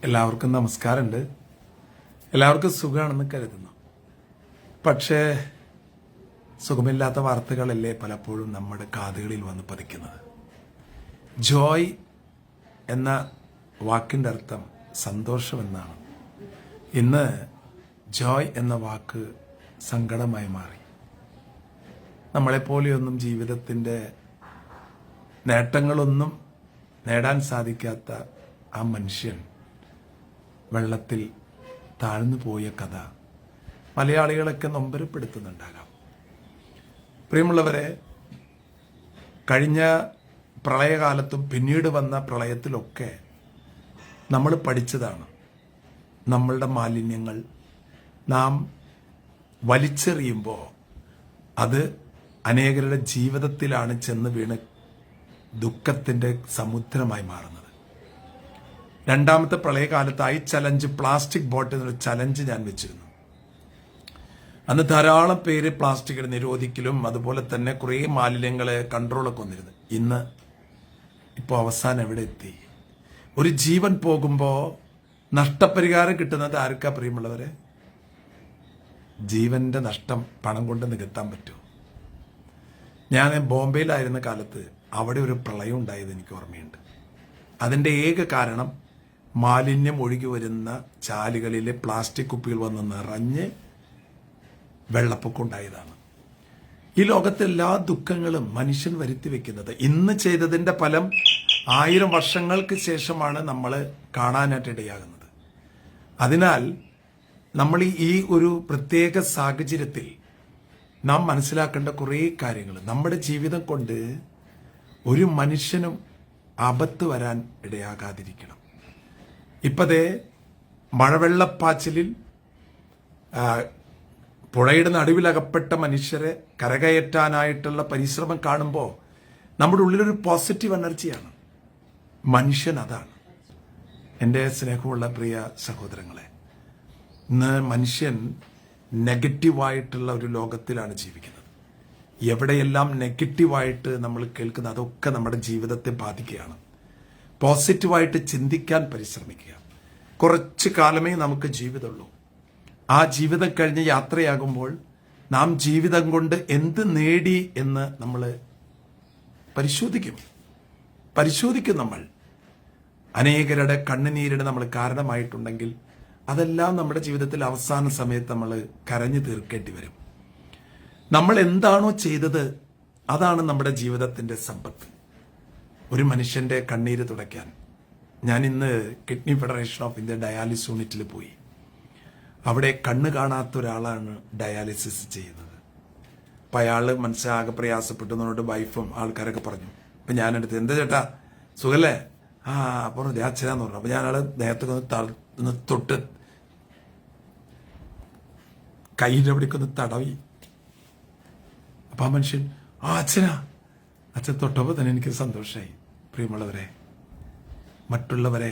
എല്ലാവർക്കും നമസ്കാരമുണ്ട്. എല്ലാവർക്കും സുഖമാണെന്ന് കരുതുന്നു. പക്ഷേ സുഖമില്ലാത്ത വാർത്തകളല്ലേ പലപ്പോഴും നമ്മുടെ കാതുകളിൽ വന്ന് പതിക്കുന്നത്. ജോയ് എന്ന വാക്കിൻ്റെ അർത്ഥം സന്തോഷമെന്നാണ്. ഇന്ന് ജോയ് എന്ന വാക്ക് സങ്കടമായി മാറി. നമ്മളെപ്പോലെയൊന്നും ജീവിതത്തിൻ്റെ നേട്ടങ്ങളൊന്നും നേടാൻ സാധിക്കാത്ത ആ മനുഷ്യൻ വെള്ളത്തിൽ താഴ്ന്നു പോയ കഥ മലയാളികളൊക്കെ നൊമ്പരപ്പെടുത്തുന്നുണ്ടാകാം. പ്രിയമുള്ളവരെ, കഴിഞ്ഞ പ്രളയകാലത്തും പിന്നീട് വന്ന പ്രളയത്തിലൊക്കെ നമ്മൾ പഠിച്ചതാണ്. നമ്മളുടെ മാലിന്യങ്ങൾ നാം വലിച്ചെറിയുമ്പോൾ അത് അനേകരുടെ ജീവിതത്തിലാണ് ചെന്ന് വീണ് ദുഃഖത്തിൻ്റെ സമുദ്രമായി മാറുന്നത്. രണ്ടാമത്തെ പ്രളയകാലത്ത് ചലഞ്ച് പ്ലാസ്റ്റിക് ബോട്ടിൽ എന്നൊരു ചലഞ്ച് ഞാൻ വെച്ചിരുന്നു. അന്ന് ധാരാളം പേര് പ്ലാസ്റ്റിക് നിരോധിക്കലും അതുപോലെ തന്നെ കുറേ മാലിന്യങ്ങളെ കൺട്രോളൊക്കെ വന്നിരുന്നു. ഇന്ന് ഇപ്പോൾ അവസാനം എവിടെ എത്തി? ഒരു ജീവൻ പോകുമ്പോൾ നഷ്ടപരിഹാരം കിട്ടുന്നത് ആർക്കാ പ്രിയമുള്ളവരെ? ജീവന്റെ നഷ്ടം പണം കൊണ്ട് നികത്താൻ പറ്റുമോ? ഞാൻ ബോംബെയിലായിരുന്ന കാലത്ത് അവിടെ ഒരു പ്രളയം ഉണ്ടായത് എനിക്ക് ഓർമ്മയുണ്ട്. അതിൻ്റെ ഏക കാരണം മാലിന്യം ഒഴുകി വരുന്ന ചാലുകളിലെ പ്ലാസ്റ്റിക് കുപ്പികൾ വന്ന് നിറഞ്ഞ് വെള്ളപ്പൊക്കം ഉണ്ടായതാണ്. ഈ ലോകത്തെ എല്ലാ ദുഃഖങ്ങളും മനുഷ്യൻ വരുത്തി വെക്കുന്നത്. ഇന്ന് ചെയ്തതിൻ്റെ ഫലം 1000 വർഷങ്ങൾക്ക് ശേഷമാണ് നമ്മൾ കാണാനായിട്ട് ഇടയാകുന്നത്. അതിനാൽ നമ്മൾ ഈ ഒരു പ്രത്യേക സാഹചര്യത്തിൽ നാം മനസ്സിലാക്കേണ്ട കുറേ കാര്യങ്ങൾ. നമ്മുടെ ജീവിതം കൊണ്ട് ഒരു മനുഷ്യനും ആപത്ത് വരാൻ ഇടയാകാതിരിക്കണം. ഇപ്പതേ മഴവെള്ളപ്പാച്ചിലിൽ പുഴയുടെ നടുവിലകപ്പെട്ട മനുഷ്യരെ കരകയറ്റാനായിട്ടുള്ള പരിശ്രമം കാണുമ്പോൾ നമ്മുടെ ഉള്ളിലൊരു പോസിറ്റീവ് എനർജിയാണ്. മനുഷ്യൻ അതാണ്. എൻ്റെ സ്നേഹമുള്ള പ്രിയ സഹോദരങ്ങളെ, ഇന്ന് മനുഷ്യൻ നെഗറ്റീവായിട്ടുള്ള ഒരു ലോകത്തിലാണ് ജീവിക്കുന്നത്. എവിടെയെല്ലാം നെഗറ്റീവായിട്ട് നമ്മൾ കേൾക്കുന്നത് അതൊക്കെ നമ്മുടെ ജീവിതത്തെ ബാധിക്കുകയാണ്. പോസിറ്റീവായിട്ട് ചിന്തിക്കാൻ പരിശ്രമിക്കുക. കുറച്ച് കാലമേ നമുക്ക് ജീവിതമുള്ളൂ. ആ ജീവിതം കഴിഞ്ഞ് യാത്രയാകുമ്പോൾ നാം ജീവിതം കൊണ്ട് എന്ത് നേടി എന്ന് നമ്മൾ പരിശോധിക്കും. നമ്മൾ അനേകരുടെ കണ്ണുനീരിന് നമ്മൾ കാരണമായിട്ടുണ്ടെങ്കിൽ അതെല്ലാം നമ്മുടെ ജീവിതത്തിൽ അവസാന സമയത്ത് നമ്മൾ കരഞ്ഞു തീർക്കേണ്ടി വരും. നമ്മൾ എന്താണോ ചെയ്തത് അതാണ് നമ്മുടെ ജീവിതത്തിൻ്റെ സമ്പത്ത്. ഒരു മനുഷ്യൻ്റെ കണ്ണീര് തുടയ്ക്കാൻ ഞാൻ ഇന്ന് kidney federation of India dialysis യൂണിറ്റിൽ പോയി. അവിടെ കണ്ണ് കാണാത്ത ഒരാളാണ് ഡയാലിസിസ് ചെയ്യുന്നത്. അപ്പം അയാൾ മനസ്സിലാകെ പ്രയാസപ്പെട്ടു. വൈഫും ആൾക്കാരൊക്കെ പറഞ്ഞു. അപ്പം ഞാനെടുത്ത്, എന്താ ചേട്ടാ സുഖല്ലേ? പറഞ്ഞു ദേഹച്ചനാന്ന് പറഞ്ഞു. അപ്പം ഞാനയാൾ ദേഹത്തൊക്കെ തൊട്ട് കൈയുടെ അവിടേക്കൊന്ന് തടവി. അപ്പം ആ മനുഷ്യൻ അച്ഛൻ തൊട്ടപ്പോൾ തന്നെ എനിക്ക് സന്തോഷമായി. പ്രിയമുള്ളവരെ, മറ്റുള്ളവരെ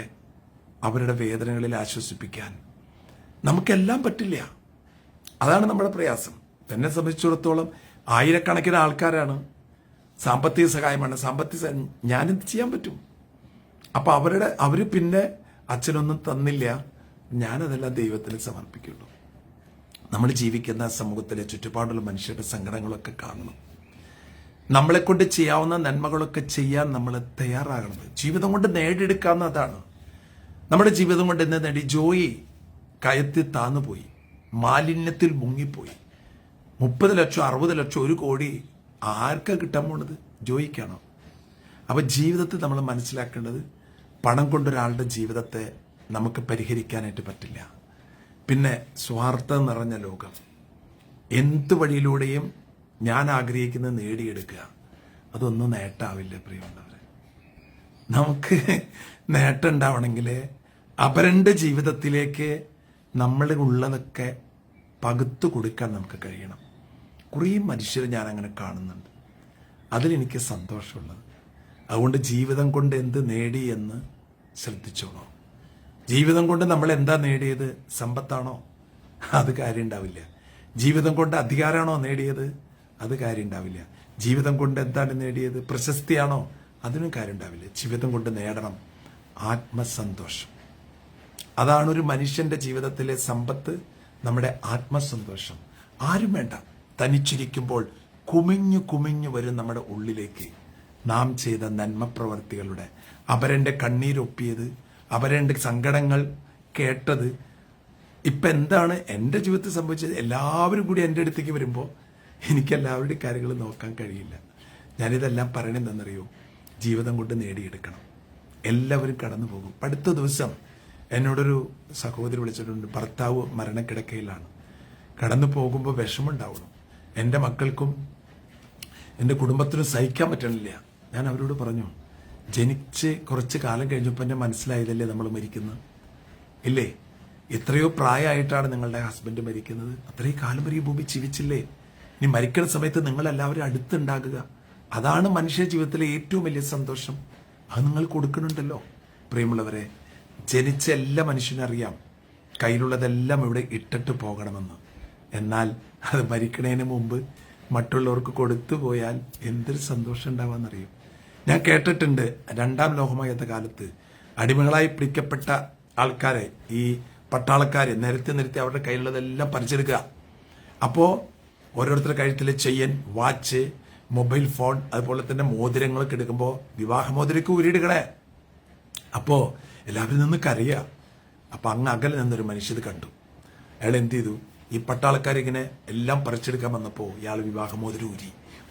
അവരുടെ വേദനകളിൽ ആശ്വസിപ്പിക്കാൻ നമുക്കെല്ലാം പറ്റില്ല. അതാണ് നമ്മുടെ പ്രയാസം. എന്നെ സംബന്ധിച്ചിടത്തോളം ആയിരക്കണക്കിന് ആൾക്കാരാണ് സാമ്പത്തിക സഹായമാണ്. ഞാനെന്ത് ചെയ്യാൻ പറ്റും? അപ്പം അവർ പിന്നെ അച്ഛനൊന്നും തന്നില്ല, ഞാനതെല്ലാം ദൈവത്തിന് സമർപ്പിക്കുള്ളൂ. നമ്മൾ ജീവിക്കുന്ന സമൂഹത്തിലെ ചുറ്റുപാടുള്ള മനുഷ്യരുടെ സങ്കടങ്ങളൊക്കെ കാണണം. നമ്മളെ കൊണ്ട് ചെയ്യാവുന്ന നന്മകളൊക്കെ ചെയ്യാൻ നമ്മൾ തയ്യാറാകണം. ജീവിതം കൊണ്ട് നേടിയെടുക്കാവുന്ന അതാണ്. നമ്മുടെ ജീവിതം കൊണ്ട് എന്ന് നേടി ജോയി കയത്തി താന്നുപോയി, മാലിന്യത്തിൽ മുങ്ങിപ്പോയി. 30 ലക്ഷം 60 ലക്ഷം 1 കോടി ആർക്കാ കിട്ടാൻ പോണത്? ജോയിക്കാണോ? അപ്പം ജീവിതത്തിൽ നമ്മൾ മനസ്സിലാക്കേണ്ടത് പണം കൊണ്ടൊരാളുടെ ജീവിതത്തെ നമുക്ക് പരിഹരിക്കാനായിട്ട് പറ്റില്ല. പിന്നെ സ്വാർത്ഥം നിറഞ്ഞ ലോകം. എന്ത് വഴിയിലൂടെയും ഞാൻ ആഗ്രഹിക്കുന്നത് നേടിയെടുക്കുക, അതൊന്നും നേട്ടാവില്ല പ്രിയമുള്ളവരെ. നമുക്ക് നേട്ടം ഉണ്ടാവണമെങ്കിൽ അപരൻ്റെ ജീവിതത്തിലേക്ക് നമ്മളുള്ളതൊക്കെ പകുത്തു കൊടുക്കാൻ നമുക്ക് കഴിയണം. കുറേ മനുഷ്യർ ഞാൻ അങ്ങനെ കാണുന്നുണ്ട്. അതിലെനിക്ക് സന്തോഷമുള്ളത്. അതുകൊണ്ട് ജീവിതം കൊണ്ട് എന്ത് നേടി എന്ന് ശ്രദ്ധിച്ചോളൂ. ജീവിതം കൊണ്ട് നമ്മൾ എന്താ നേടിയത്? സമ്പത്താണോ? അത് കാര്യം ഉണ്ടാവില്ല. ജീവിതം കൊണ്ട് അധികാരമാണോ നേടിയത്? അത് കാര്യം ഉണ്ടാവില്ല. ജീവിതം കൊണ്ട് എന്താണ് നേടിയത്? പ്രശസ്തിയാണോ? അതിനും കാര്യം ഉണ്ടാവില്ല. ജീവിതം കൊണ്ട് നേടണം ആത്മസന്തോഷം. അതാണ് ഒരു മനുഷ്യന്റെ ജീവിതത്തിലെ സമ്പത്ത്, നമ്മുടെ ആത്മസന്തോഷം. ആരും വേണ്ട. തനിച്ചിരിക്കുമ്പോൾ കുമിഞ്ഞു കുമിഞ്ഞു വരും നമ്മുടെ ഉള്ളിലേക്ക് നാം ചെയ്ത നന്മ പ്രവർത്തികളുടെ, അവരെൻ്റെ കണ്ണീരൊപ്പിയത്, അവരെൻ്റെ സങ്കടങ്ങൾ കേട്ടത്. ഇപ്പം എന്താണ് എൻ്റെ ജീവിതത്തിൽ സംഭവിച്ചത്? എല്ലാവരും കൂടി എൻ്റെ അടുത്തേക്ക് വരുമ്പോൾ എനിക്ക് എല്ലാവരുടെയും കാര്യങ്ങൾ നോക്കാൻ കഴിയില്ല. ഞാനിതെല്ലാം പറയണെന്തെന്നറിയോ? ജീവിതം കൊണ്ട് നേടിയെടുക്കണം. എല്ലാവരും കടന്നു പോകും. അടുത്ത ദിവസം എന്നോടൊരു സഹോദരി വിളിച്ചിട്ടുണ്ട്. ഭർത്താവ് മരണക്കിടക്കയിലാണ്. കടന്നു പോകുമ്പോൾ വിഷമമുണ്ടാവണം. എൻ്റെ മക്കൾക്കും എൻ്റെ കുടുംബത്തിനും സഹിക്കാൻ പറ്റണില്ല. ഞാൻ അവരോട് പറഞ്ഞു, ജനിച്ച് കുറച്ച് കാലം കഴിഞ്ഞപ്പോൾ എന്നെ മനസ്സിലായതല്ലേ നമ്മൾ മരിക്കുന്നത്? ഇല്ലേ? എത്രയോ പ്രായമായിട്ടാണ് നിങ്ങളുടെ ഹസ്ബൻഡ് മരിക്കുന്നത്. അത്രയും കാലം വരെ ഈ ഭൂമി ജീവിച്ചില്ലേ? ഇനി മരിക്കുന്ന സമയത്ത് നിങ്ങളെല്ലാവരും അടുത്തുണ്ടാകുക. അതാണ് മനുഷ്യ ജീവിതത്തിലെ ഏറ്റവും വലിയ സന്തോഷം. അത് നിങ്ങൾ കൊടുക്കുന്നുണ്ടല്ലോ. പ്രിയമുള്ളവരെ, ജനിച്ച എല്ലാ മനുഷ്യനും അറിയാം കയ്യിലുള്ളതെല്ലാം ഇവിടെ ഇട്ടിട്ട് പോകണമെന്ന്. എന്നാൽ അത് മരിക്കണതിന് മുമ്പ് മറ്റുള്ളവർക്ക് കൊടുത്തു പോയാൽ എന്തൊരു സന്തോഷം ഉണ്ടാവാന്നറിയും. ഞാൻ കേട്ടിട്ടുണ്ട്, 2ാം ലോകമഹായുദ്ധ കാലത്ത് അടിമകളായി പിടിക്കപ്പെട്ട ആൾക്കാരെ ഈ പട്ടാളക്കാരെ നിരത്തി അവരുടെ കയ്യിലുള്ളതെല്ലാം പറിച്ചെടുക്കുക. അപ്പോൾ ഓരോരുത്തരുടെ കഴുത്തിൽ ചെയിൻ, വാച്ച്, മൊബൈൽ ഫോൺ, അതുപോലെ തന്നെ മോതിരങ്ങളൊക്കെ എടുക്കുമ്പോൾ വിവാഹമോതിരക്ക് ഊരിയിടുകണേ. അപ്പോൾ എല്ലാവരും നിന്ന് കരയുക. അപ്പം അങ്ങ് അകലെ നിന്നൊരു മനുഷ്യത് കണ്ടു. അയാൾ എന്ത് ചെയ്തു? ഈ പട്ടാളക്കാരിങ്ങനെ എല്ലാം പറിച്ചെടുക്കാൻ വന്നപ്പോൾ ഇയാൾ വിവാഹമോതിരം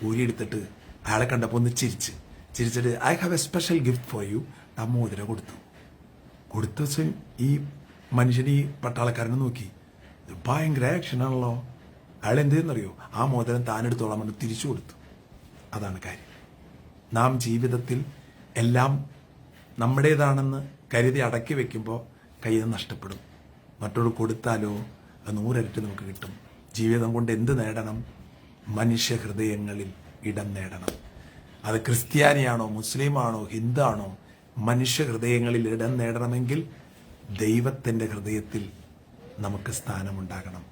ഊരിയെടുത്തിട്ട് അയാളെ കണ്ടപ്പോൾ ഒന്ന് ചിരിച്ചിട്ട് I have a special gift for you, ആ മോതിരം കൊടുത്ത ദിവസം ഈ മനുഷ്യൻ ഈ പട്ടാളക്കാരനെ നോക്കി. ഭയങ്കര ആക്ഷനാണല്ലോ. അയാൾ എന്തെന്നറിയോ? ആ മോതിരം താനെടുത്തോളാം എന്ന് തിരിച്ചു കൊടുത്തു. അതാണ് കാര്യം. നാം ജീവിതത്തിൽ എല്ലാം നമ്മുടേതാണെന്ന് കരുതി അടക്കി വെക്കുമ്പോൾ കയ്യിൽ നിന്ന് നഷ്ടപ്പെടും. മറ്റൊരു കൊടുത്താലോ അത് 100 ഇരട്ടി നമുക്ക് കിട്ടും. ജീവിതം കൊണ്ട് എന്ത് നേടണം? മനുഷ്യ ഹൃദയങ്ങളിൽ ഇടം നേടണം. അത് ക്രിസ്ത്യാനിയാണോ, മുസ്ലിമാണോ, ഹിന്ദുവാണോ, മനുഷ്യ ഹൃദയങ്ങളിൽ ഇടം നേടണമെങ്കിൽ ദൈവത്തിൻ്റെ ഹൃദയത്തിൽ നമുക്ക് സ്ഥാനമുണ്ടാകണം.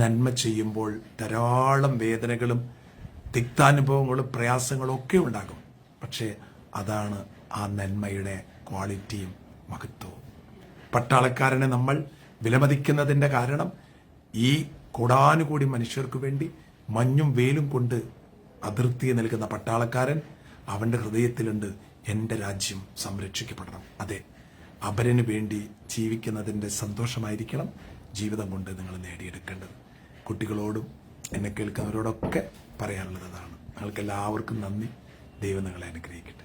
നന്മ ചെയ്യുമ്പോൾ ധാരാളം വേദനകളും തിക്താനുഭവങ്ങളും പ്രയാസങ്ങളും ഒക്കെ ഉണ്ടാകും. പക്ഷേ അതാണ് ആ നന്മയുടെ ക്വാളിറ്റിയും മഹത്വവും. പട്ടാളക്കാരനെ നമ്മൾ വിലമതിക്കുന്നതിൻ്റെ കാരണം ഈ കോടാനുകൂടി മനുഷ്യർക്ക് വേണ്ടി മഞ്ഞും വെയിലും കൊണ്ട് അതിർത്തി നൽകുന്ന പട്ടാളക്കാരൻ, അവൻ്റെ ഹൃദയത്തിലുണ്ട് എൻ്റെ രാജ്യം സംരക്ഷിക്കപ്പെടണം. അതെ, അവരന് വേണ്ടി ജീവിക്കുന്നതിൻ്റെ സന്തോഷമായിരിക്കണം ജീവിതം കൊണ്ട് നിങ്ങൾ നേടിയെടുക്കേണ്ടത്. കുട്ടികളോടും എന്നെ കേൾക്കുന്നവരോടൊക്കെ പറയാനുള്ളത് അതാണ്. നിങ്ങൾക്കെല്ലാവർക്കും നന്ദി. ദൈവം നിങ്ങളെ അനുഗ്രഹിക്കട്ടെ.